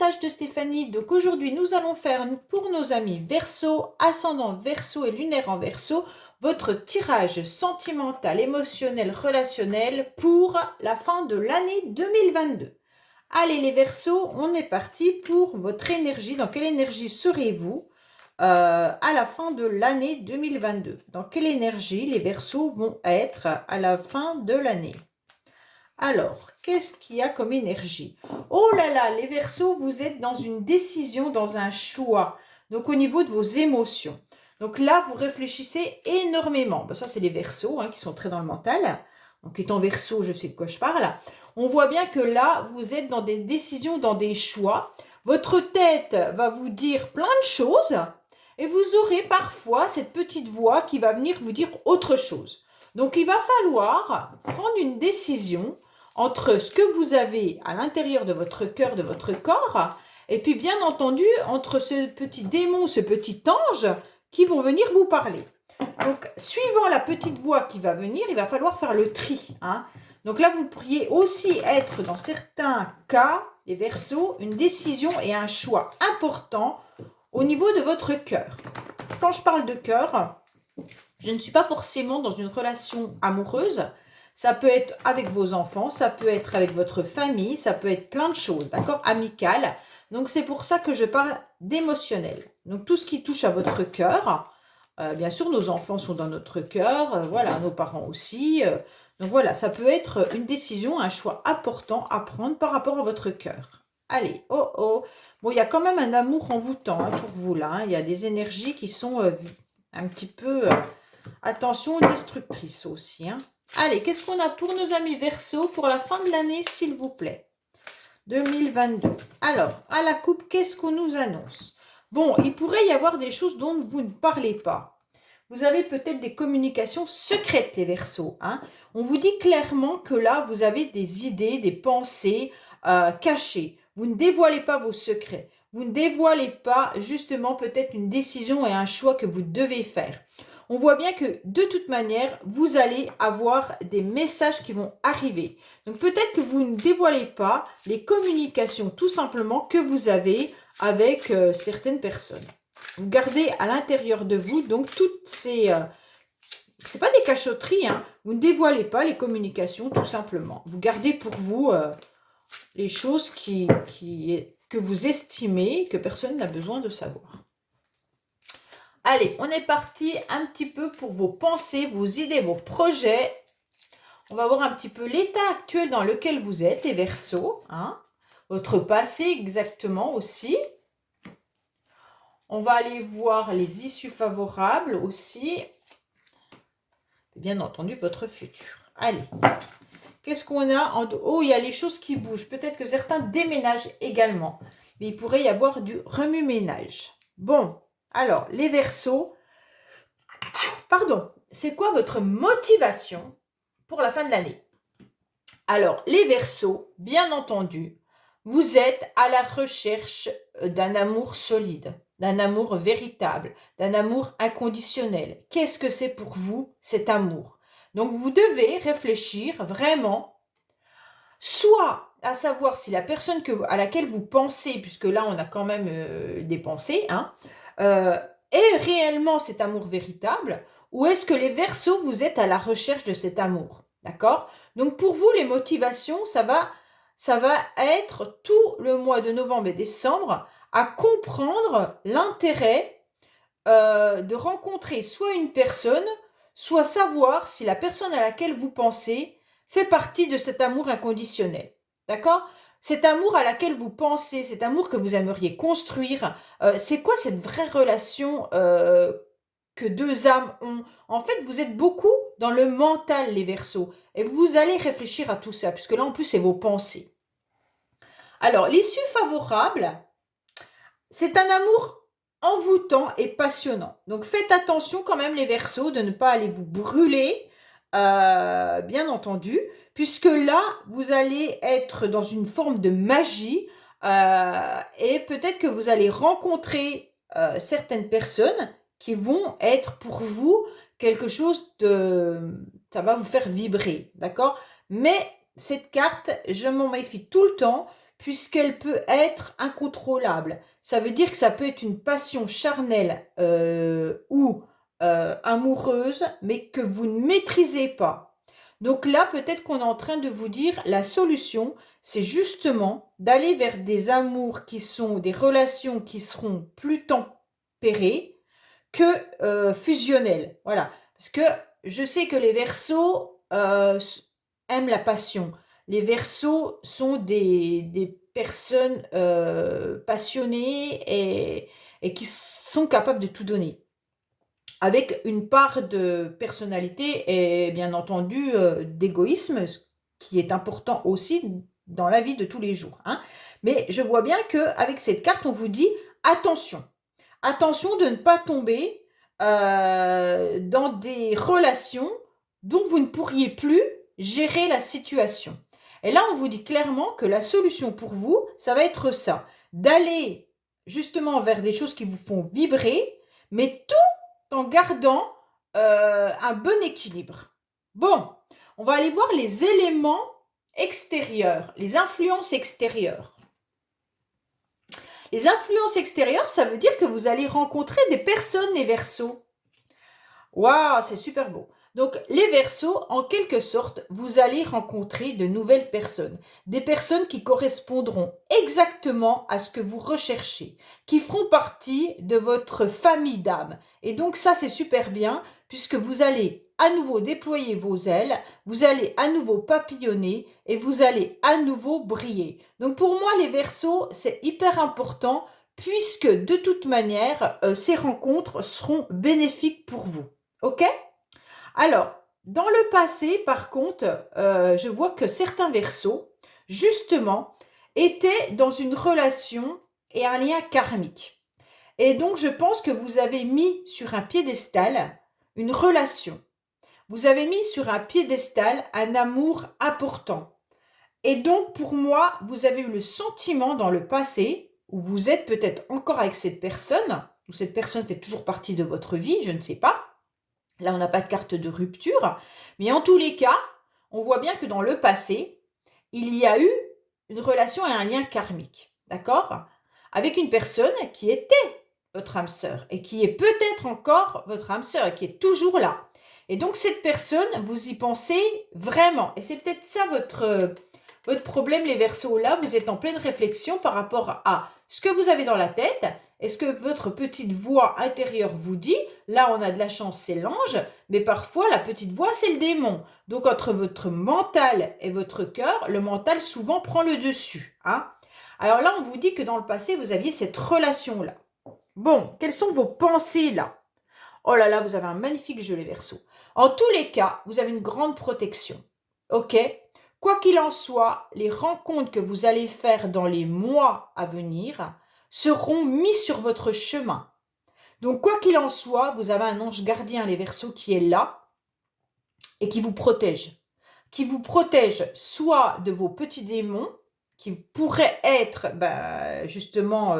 message de Stéphanie. Donc aujourd'hui, nous allons faire pour nos amis Verseau, ascendant Verseau et lunaire en Verseau, votre tirage sentimental, émotionnel, relationnel pour la fin de l'année 2022. Allez les Verseaux, on est parti pour votre énergie. Dans quelle énergie serez-vous à la fin de l'année 2022? Dans quelle énergie les Verseaux vont être à la fin de l'année? Alors, qu'est-ce qu'il y a comme énergie? Oh là là, les Verseaux, vous êtes dans une décision, dans un choix. Donc, au niveau de vos émotions. Donc là, vous réfléchissez énormément. Ben, ça, c'est les Verseaux qui sont très dans le mental. Donc, étant Verseau, je sais de quoi je parle. On voit bien que là, vous êtes dans des décisions, dans des choix. Votre tête va vous dire plein de choses. Et vous aurez parfois cette petite voix qui va venir vous dire autre chose. Donc, il va falloir prendre une décision entre ce que vous avez à l'intérieur de votre cœur, de votre corps, et puis bien entendu, entre ce petit démon, ce petit ange, qui vont venir vous parler. Donc, suivant la petite voix qui va venir, il va falloir faire le tri. Donc là, vous pourriez aussi être, dans certains cas, les Verseaux, une décision et un choix important au niveau de votre cœur. Quand je parle de cœur, je ne suis pas forcément dans une relation amoureuse. Ça peut être avec vos enfants, ça peut être avec votre famille, ça peut être plein de choses, d'accord? Amical. Donc, c'est pour ça que je parle d'émotionnel. Donc, tout ce qui touche à votre cœur, bien sûr, nos enfants sont dans notre cœur, voilà, nos parents aussi. Donc, voilà, ça peut être une décision, un choix important à prendre par rapport à votre cœur. Allez, oh oh. Bon, il y a quand même un amour envoûtant pour vous, là. Il y a des énergies qui sont un petit peu, attention, destructrices aussi, Allez, qu'est-ce qu'on a pour nos amis Verseau pour la fin de l'année, s'il vous plaît? 2022. Alors, à la coupe, qu'est-ce qu'on nous annonce? Bon, il pourrait y avoir des choses dont vous ne parlez pas. Vous avez peut-être des communications secrètes, les Verseaux. On vous dit clairement que là, vous avez des idées, des pensées cachées. Vous ne dévoilez pas vos secrets. Vous ne dévoilez pas, justement, peut-être une décision et un choix que vous devez faire. On voit bien que de toute manière, vous allez avoir des messages qui vont arriver. Donc peut-être que vous ne dévoilez pas les communications tout simplement que vous avez avec certaines personnes. Vous gardez à l'intérieur de vous donc toutes ces... c'est pas des cachotteries, vous ne dévoilez pas les communications tout simplement. Vous gardez pour vous les choses que vous estimez que personne n'a besoin de savoir. Allez, on est parti un petit peu pour vos pensées, vos idées, vos projets. On va voir un petit peu l'état actuel dans lequel vous êtes, les Verseaux. Votre passé exactement aussi. On va aller voir les issues favorables aussi. Et bien entendu, votre futur. Allez, qu'est-ce qu'on a en... Oh, il y a les choses qui bougent. Peut-être que certains déménagent également. Mais il pourrait y avoir du remue-ménage. Bon. Alors, les Verseaux, pardon, c'est quoi votre motivation pour la fin de l'année? Alors, les Verseaux, bien entendu, vous êtes à la recherche d'un amour solide, d'un amour véritable, d'un amour inconditionnel. Qu'est-ce que c'est pour vous, cet amour? Donc, vous devez réfléchir vraiment, soit à savoir si la personne à laquelle vous pensez, puisque là, on a quand même des pensées, est réellement cet amour véritable, ou est-ce que les Verseaux, vous êtes à la recherche de cet amour? D'accord? Donc pour vous, les motivations, ça va être tout le mois de novembre et décembre à comprendre l'intérêt de rencontrer soit une personne, soit savoir si la personne à laquelle vous pensez fait partie de cet amour inconditionnel. D'accord? Cet amour à laquelle vous pensez, cet amour que vous aimeriez construire, c'est quoi cette vraie relation que deux âmes ont? En fait, vous êtes beaucoup dans le mental, les Verseaux. Et vous allez réfléchir à tout ça, puisque là, en plus, c'est vos pensées. Alors, l'issue favorable, c'est un amour envoûtant et passionnant. Donc, faites attention quand même, les Verseaux, de ne pas aller vous brûler, bien entendu, puisque là, vous allez être dans une forme de magie et peut-être que vous allez rencontrer certaines personnes qui vont être pour vous quelque chose de... ça va vous faire vibrer, d'accord? Mais cette carte, je m'en méfie tout le temps, puisqu'elle peut être incontrôlable. Ça veut dire que ça peut être une passion charnelle ou amoureuse, mais que vous ne maîtrisez pas. Donc là, peut-être qu'on est en train de vous dire la solution, c'est justement d'aller vers des amours qui sont des relations qui seront plus tempérées que fusionnelles. Voilà. Parce que je sais que les Verseaux aiment la passion. Les Verseaux sont des personnes passionnées et qui sont capables de tout donner. Avec une part de personnalité et bien entendu d'égoïsme, ce qui est important aussi dans la vie de tous les jours. Hein. Mais je vois bien qu'avec cette carte, on vous dit attention. Attention de ne pas tomber dans des relations dont vous ne pourriez plus gérer la situation. Et là, on vous dit clairement que la solution pour vous, ça va être ça. D'aller justement vers des choses qui vous font vibrer, mais tout en gardant un bon équilibre. Bon, on va aller voir les éléments extérieurs, les influences extérieures. Les influences extérieures, ça veut dire que vous allez rencontrer des personnes, les Verseaux. Waouh, c'est super beau. Donc, les Verseaux, en quelque sorte, vous allez rencontrer de nouvelles personnes. Des personnes qui correspondront exactement à ce que vous recherchez, qui feront partie de votre famille d'âme. Et donc, ça, c'est super bien, puisque vous allez à nouveau déployer vos ailes, vous allez à nouveau papillonner et vous allez à nouveau briller. Donc, pour moi, les Verseaux, c'est hyper important, puisque de toute manière, ces rencontres seront bénéfiques pour vous. OK ? Alors, dans le passé, par contre, je vois que certains Verseaux, justement, étaient dans une relation et un lien karmique. Et donc, je pense que vous avez mis sur un piédestal une relation. Vous avez mis sur un piédestal un amour important. Et donc, pour moi, vous avez eu le sentiment dans le passé, où vous êtes peut-être encore avec cette personne, ou cette personne fait toujours partie de votre vie, je ne sais pas. Là, on n'a pas de carte de rupture. Mais en tous les cas, on voit bien que dans le passé, il y a eu une relation et un lien karmique. D'accord ? Avec une personne qui était votre âme sœur et qui est peut-être encore votre âme sœur et qui est toujours là. Et donc, cette personne, vous y pensez vraiment. Et c'est peut-être ça votre problème, les Verseaux. Là, vous êtes en pleine réflexion par rapport à ce que vous avez dans la tête. Est-ce que votre petite voix intérieure vous dit, là on a de la chance, c'est l'ange, mais parfois la petite voix, c'est le démon. Donc entre votre mental et votre cœur, le mental souvent prend le dessus. Hein. Alors là, on vous dit que dans le passé, vous aviez cette relation-là. Bon, quelles sont vos pensées là? Oh là là, vous avez un magnifique jeu, les Verseaux. En tous les cas, vous avez une grande protection. OK ? Quoi qu'il en soit, les rencontres que vous allez faire dans les mois à venir seront mis sur votre chemin. Donc, quoi qu'il en soit, vous avez un ange gardien, les Verseaux, qui est là et qui vous protège. Qui vous protège soit de vos petits démons, qui pourraient être justement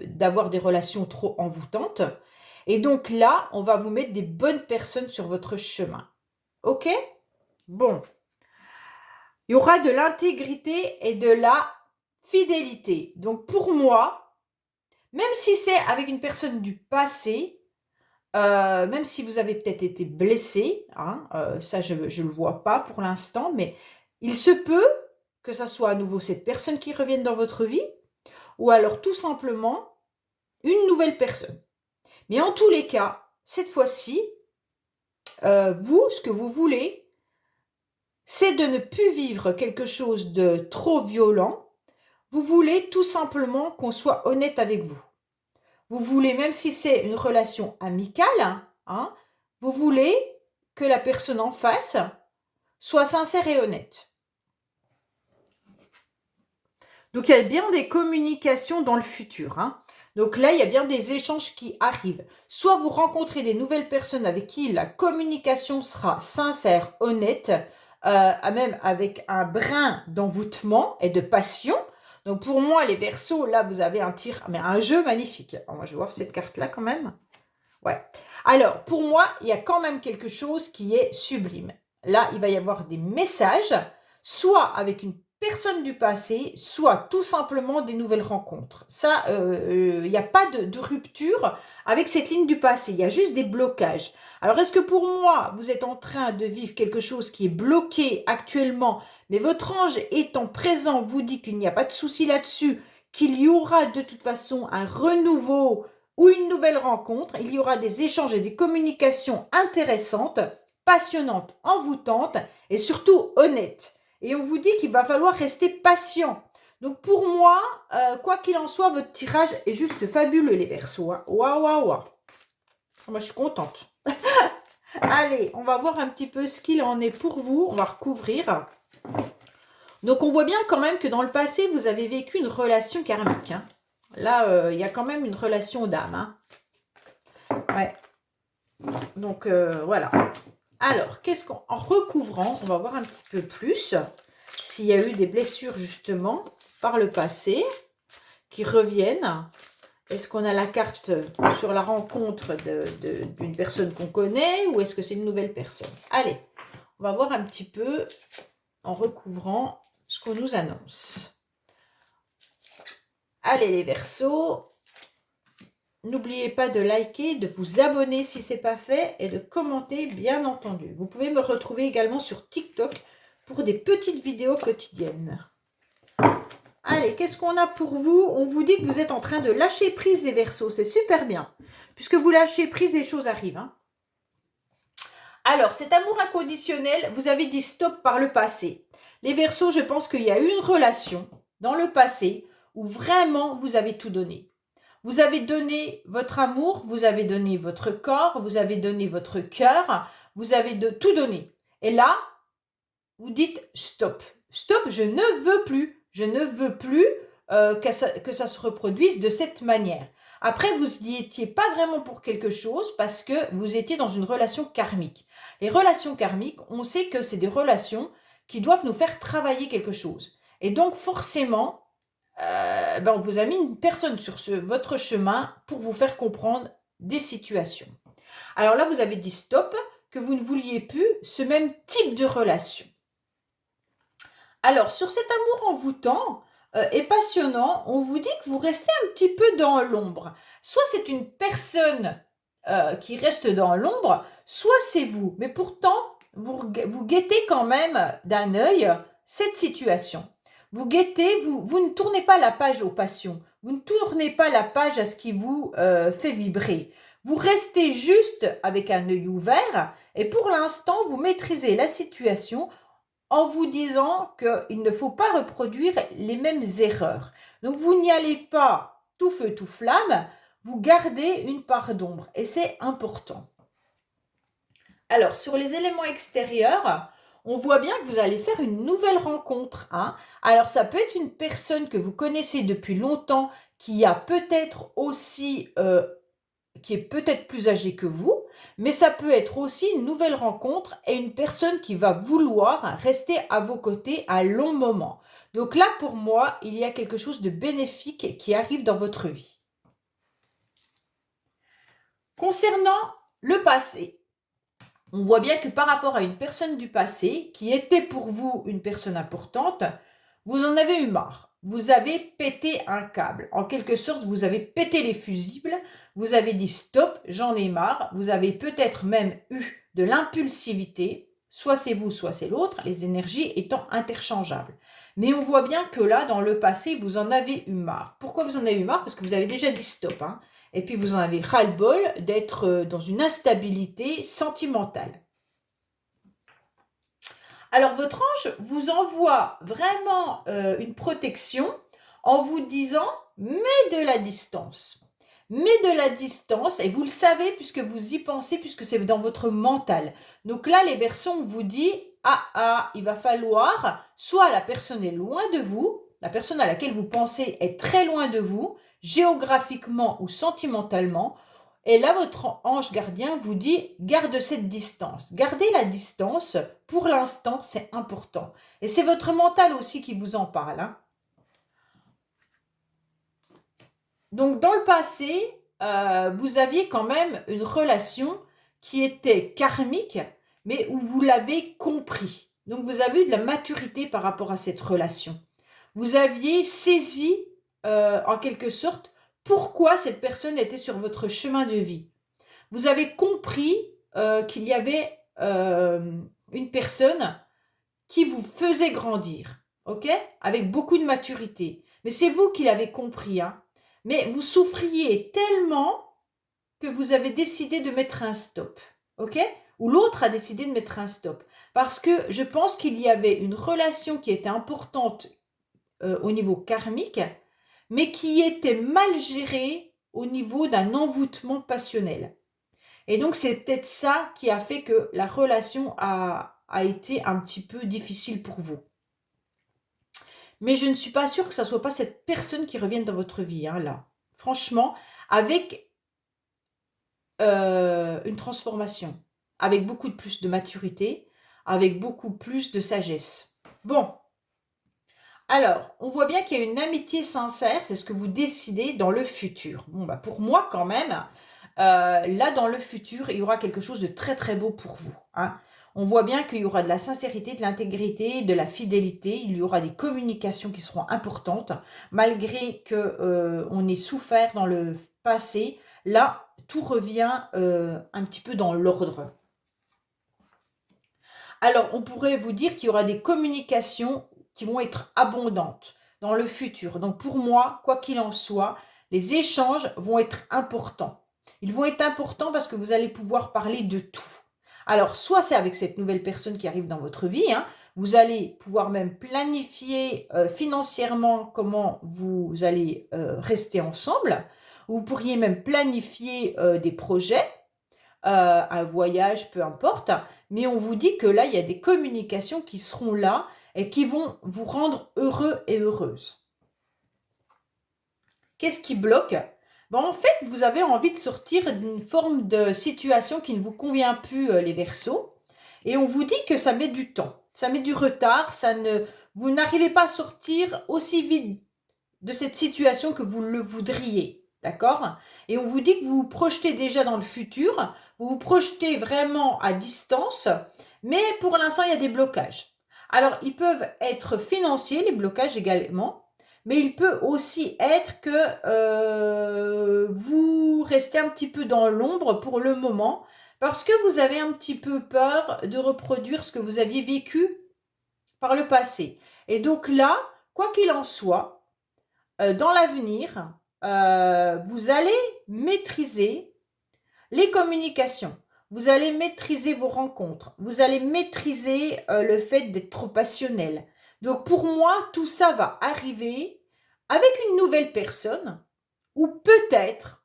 d'avoir des relations trop envoûtantes. Et donc là, on va vous mettre des bonnes personnes sur votre chemin. OK ? Bon. Il y aura de l'intégrité et de la fidélité. Donc pour moi, même si c'est avec une personne du passé, même si vous avez peut-être été blessé, hein, ça je ne le vois pas pour l'instant, mais il se peut que ça soit à nouveau cette personne qui revienne dans votre vie, ou alors tout simplement une nouvelle personne. Mais en tous les cas, cette fois-ci, vous, ce que vous voulez, c'est de ne plus vivre quelque chose de trop violent. Vous voulez tout simplement qu'on soit honnête avec vous. Vous voulez, même si c'est une relation amicale, hein, vous voulez que la personne en face soit sincère et honnête. Donc, il y a bien des communications dans le futur. Hein. Donc là, il y a bien des échanges qui arrivent. Soit vous rencontrez des nouvelles personnes avec qui la communication sera sincère, honnête, même avec un brin d'envoûtement et de passion. Donc pour moi, les Verseaux, là, vous avez un jeu magnifique. Alors, moi, je vais voir cette carte-là quand même. Ouais. Alors, pour moi, il y a quand même quelque chose qui est sublime. Là, il va y avoir des messages, soit avec une personne du passé, soit tout simplement des nouvelles rencontres. Ça, il n'y a pas de rupture avec cette ligne du passé, il y a juste des blocages. Alors, est-ce que pour moi, vous êtes en train de vivre quelque chose qui est bloqué actuellement, mais votre ange étant présent vous dit qu'il n'y a pas de souci là-dessus, qu'il y aura de toute façon un renouveau ou une nouvelle rencontre, il y aura des échanges et des communications intéressantes, passionnantes, envoûtantes et surtout honnêtes. Et on vous dit qu'il va falloir rester patient. Donc pour moi, quoi qu'il en soit, votre tirage est juste fabuleux les Verseaux. Hein. Waouh, waouh, waouh. Moi, je suis contente. Allez, on va voir un petit peu ce qu'il en est pour vous. On va recouvrir. Donc, on voit bien quand même que dans le passé, vous avez vécu une relation karmique. Hein. Là, il y a quand même une relation d'âme. Hein. Ouais. Donc, voilà. Alors, qu'est-ce qu'en recouvrant, on va voir un petit peu plus s'il y a eu des blessures justement par le passé qui reviennent. Est-ce qu'on a la carte sur la rencontre d'une personne qu'on connaît ou est-ce que c'est une nouvelle personne? Allez, on va voir un petit peu en recouvrant ce qu'on nous annonce. Allez les Verseaux, n'oubliez pas de liker, de vous abonner si ce n'est pas fait et de commenter bien entendu. Vous pouvez me retrouver également sur TikTok pour des petites vidéos quotidiennes. Allez, qu'est-ce qu'on a pour vous? On vous dit que vous êtes en train de lâcher prise les Verseaux. C'est super bien. Puisque vous lâchez prise, les choses arrivent. Hein. Alors, cet amour inconditionnel, vous avez dit stop par le passé. Les Verseaux, je pense qu'il y a eu une relation dans le passé où vraiment vous avez tout donné. Vous avez donné votre amour, vous avez donné votre corps, vous avez donné votre cœur, vous avez tout donné. Et là, vous dites stop. Stop, je ne veux plus. Je ne veux plus que ça se reproduise de cette manière. Après, vous n'y étiez pas vraiment pour quelque chose parce que vous étiez dans une relation karmique. Les relations karmiques, on sait que c'est des relations qui doivent nous faire travailler quelque chose. Et donc, forcément, on vous a mis une personne sur votre chemin pour vous faire comprendre des situations. Alors là, vous avez dit stop, que vous ne vouliez plus ce même type de relation. Alors, sur cet amour envoûtant et passionnant, on vous dit que vous restez un petit peu dans l'ombre. Soit c'est une personne qui reste dans l'ombre, soit c'est vous. Mais pourtant, vous guettez quand même d'un œil cette situation. Vous guettez, vous ne tournez pas la page aux passions. Vous ne tournez pas la page à ce qui vous fait vibrer. Vous restez juste avec un œil ouvert et pour l'instant, vous maîtrisez la situation en vous disant qu'il ne faut pas reproduire les mêmes erreurs. Donc, vous n'y allez pas tout feu, tout flamme, vous gardez une part d'ombre et c'est important. Alors, sur les éléments extérieurs, on voit bien que vous allez faire une nouvelle rencontre. Hein. Alors, ça peut être une personne que vous connaissez depuis longtemps qui a peut-être aussi... qui est peut-être plus âgé que vous, mais ça peut être aussi une nouvelle rencontre et une personne qui va vouloir rester à vos côtés un long moment. Donc là, pour moi, il y a quelque chose de bénéfique qui arrive dans votre vie. Concernant le passé, on voit bien que par rapport à une personne du passé, qui était pour vous une personne importante, vous en avez eu marre. Vous avez pété un câble. En quelque sorte, vous avez pété les fusibles. Vous avez dit stop, j'en ai marre. Vous avez peut-être même eu de l'impulsivité. Soit c'est vous, soit c'est l'autre, les énergies étant interchangeables. Mais on voit bien que là, dans le passé, vous en avez eu marre. Pourquoi vous en avez eu marre? Parce que vous avez déjà dit stop. Hein. Et puis vous en avez ras-le-bol d'être dans une instabilité sentimentale. Alors, votre ange vous envoie vraiment une protection en vous disant « mets de la distance ». Mets de la distance, et vous le savez puisque vous y pensez, puisque c'est dans votre mental. Donc là, les Verseaux, on vous dit « ah, il va falloir, soit la personne est loin de vous, la personne à laquelle vous pensez est très loin de vous, géographiquement ou sentimentalement, et là, votre ange gardien vous dit, garde cette distance. Gardez la distance, pour l'instant, c'est important. Et c'est votre mental aussi qui vous en parle. Hein. Donc, dans le passé, vous aviez quand même une relation qui était karmique, mais où vous l'avez compris. Donc, vous avez eu de la maturité par rapport à cette relation. Vous aviez saisi, en quelque sorte, pourquoi cette personne était sur votre chemin de vie. Vous avez compris qu'il y avait une personne qui vous faisait grandir, ok? Avec beaucoup de maturité. Mais c'est vous qui l'avez compris, hein. Mais vous souffriez tellement que vous avez décidé de mettre un stop, ok? Ou l'autre a décidé de mettre un stop. Parce que je pense qu'il y avait une relation qui était importante au niveau karmique, mais qui était mal gérée au niveau d'un envoûtement passionnel. Et donc, c'est peut-être ça qui a fait que la relation a été un petit peu difficile pour vous. Mais je ne suis pas sûre que ce ne soit pas cette personne qui revienne dans votre vie, hein, là. Franchement, avec une transformation, avec beaucoup de plus de maturité, avec beaucoup plus de sagesse. Bon, alors, on voit bien qu'il y a une amitié sincère, c'est ce que vous décidez dans le futur. Bon, bah pour moi, quand même, là, dans le futur, il y aura quelque chose de très, très beau pour vous, hein. On voit bien qu'il y aura de la sincérité, de l'intégrité, de la fidélité. Il y aura des communications qui seront importantes, malgré que on ait souffert dans le passé. Là, tout revient un petit peu dans l'ordre. Alors, on pourrait vous dire qu'il y aura des communications qui vont être abondantes dans le futur. Donc, pour moi, quoi qu'il en soit, les échanges vont être importants. Ils vont être importants parce que vous allez pouvoir parler de tout. Alors, soit c'est avec cette nouvelle personne qui arrive dans votre vie, hein, vous allez pouvoir même planifier financièrement comment vous allez rester ensemble. Vous pourriez même planifier des projets, un voyage, peu importe. Mais on vous dit que là, il y a des communications qui seront là et qui vont vous rendre heureux et heureuse. Qu'est-ce qui bloque? Ben, en fait, vous avez envie de sortir d'une forme de situation qui ne vous convient plus, les Verseaux. Et on vous dit que ça met du temps, ça met du retard, vous n'arrivez pas à sortir aussi vite de cette situation que vous le voudriez. D'accord? Et on vous dit que vous vous projetez déjà dans le futur, vous vous projetez vraiment à distance, mais pour l'instant, il y a des blocages. Alors, ils peuvent être financiers, les blocages également, mais il peut aussi être que vous restez un petit peu dans l'ombre pour le moment, parce que vous avez un petit peu peur de reproduire ce que vous aviez vécu par le passé. Et donc là, quoi qu'il en soit, dans l'avenir, vous allez maîtriser les communications, vous allez maîtriser vos rencontres, vous allez maîtriser le fait d'être passionnel. Donc pour moi, tout ça va arriver avec une nouvelle personne ou peut-être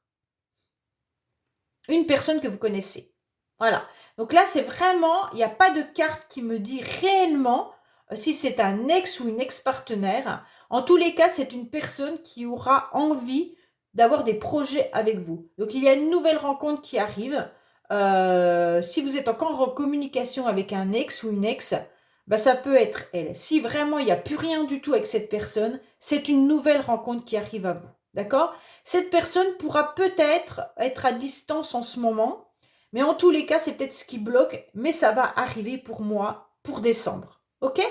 une personne que vous connaissez. Voilà. Donc là, c'est vraiment, il n'y a pas de carte qui me dit réellement si c'est un ex ou une ex-partenaire. En tous les cas, c'est une personne qui aura envie d'avoir des projets avec vous. Donc, il y a une nouvelle rencontre qui arrive. Si vous êtes encore en communication avec un ex ou une ex, bah, ça peut être elle. Si vraiment il n'y a plus rien du tout avec cette personne, c'est une nouvelle rencontre qui arrive à vous. D'accord? Cette personne pourra peut-être être à distance en ce moment, mais en tous les cas, c'est peut-être ce qui bloque, mais ça va arriver pour moi pour décembre. Ok?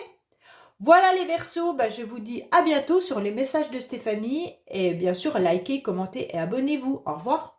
Voilà les Verseaux, bah, je vous dis à bientôt sur les messages de Stéphanie et bien sûr likez, commentez et abonnez-vous. Au revoir.